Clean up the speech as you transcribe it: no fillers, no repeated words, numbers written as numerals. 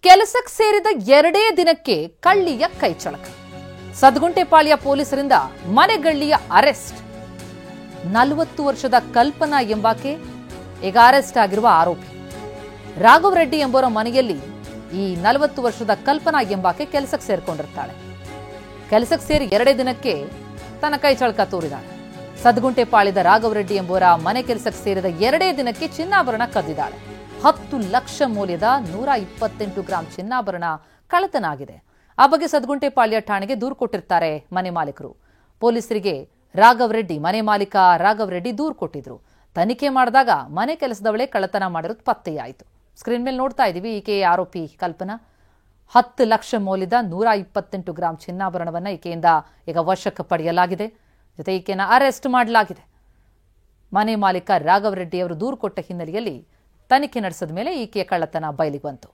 ಕೆಲಸಕ್ಕೆ ಸೇರಿದ 2 ದಿನಕ್ಕೆ ಕಳ್ಳಿಯ ಕೈಚಳಕ. ಸದ್ಗುಂಟೆಪಾಳ್ಯ ಪೊಲೀಸರಿಂದ ಮನೆಗಳ್ಳಿಯ ಅರೆಸ್ಟ್. 40 ವರ್ಷದ ಕಲ್ಪನಾ ಎಂಬಾಕೆ ಈಗ ಅರೆಸ್ಟ್ ಆಗಿರುವ ಆರೋಪಿ. ರಾಘವ್ ರೆಡ್ಡಿ ಎಂಬುವರ ಮನೆಯಲ್ಲಿ ಈ 40 ವರ್ಷದ ಕಲ್ಪನಾ ಎಂಬಾಕೆ ಕೆಲಸಕ್ಕೆ ಸೇರ್ಕೊಂಡಿರ್ತಾಳೆ. ಕೆಲಸಕ್ಕೆ ಸೇರಿ 2 ದಿನಕ್ಕೆ ತನ್ನ ಕೈಚಳಕ ತೋರಿದಾಳೆ. ಸದ್ಗುಂಟೆಪಾಳ್ಯದ ರಾಘವ್ ರೆಡ್ಡಿ ಎಂಬುವರ ಮನೆ ಕೆಲಸಕ್ಕೆ ಸೇರಿದ 2 ದಿನಕ್ಕೆ ಚಿನ್ನಾಭರಣ ಕದ್ದಿದ್ದಾಳೆ. 10 ಲಕ್ಷ ಮೌಲ್ಯದ 128 ಗ್ರಾಂ ಚಿನ್ನಾಭರಣ ಕಳ್ಳತನ ಆಗಿದೆ. ಆ ಬಗ್ಗೆ ಸದ್ಗುಂಟೆಪಾಳ್ಯ ಠಾಣೆಗೆ ದೂರು ಕೊಟ್ಟಿರ್ತಾರೆ ಮನೆ ಮಾಲೀಕರು. ಪೊಲೀಸರಿಗೆ ರಾಘವ್ ರೆಡ್ಡಿ, ಮನೆ ಮಾಲೀಕ ರಾಘವ್ ರೆಡ್ಡಿ ದೂರು ಕೊಟ್ಟಿದ್ರು. ತನಿಖೆ ಮಾಡಿದಾಗ ಮನೆ ಕೆಲಸದವಳೆ ಕಳ್ಳತನ ಮಾಡಿರೋದು ಪತ್ತೆಯಾಯಿತು. ಸ್ಕ್ರೀನ್ ಮೇಲೆ ನೋಡ್ತಾ ಇದ್ದೀವಿ. ಈಕೆ ಆರೋಪಿ ಕಲ್ಪನಾ. 10 ಲಕ್ಷ ಮೌಲ್ಯದ 128 ಗ್ರಾಂ ಚಿನ್ನಾಭರಣವನ್ನ ಈಕೆಯಿಂದ ಈಗ ವಶಕ್ಕೆ ಪಡೆಯಲಾಗಿದೆ. ಜೊತೆ ಈಕೆಯನ್ನು ಅರೆಸ್ಟ್ ಮಾಡಲಾಗಿದೆ. ಮನೆ ಮಾಲೀಕ ರಾಘವ್ ರೆಡ್ಡಿ ಅವರು ದೂರು ಕೊಟ್ಟ ಹಿನ್ನೆಲೆಯಲ್ಲಿ ತನಿಖೆ ನಡೆಸಿದ ಮೇಲೆ ಈಕೆಯ ಕಳ್ಳತನ ಬಯಲಿಗೆ ಬಂತು.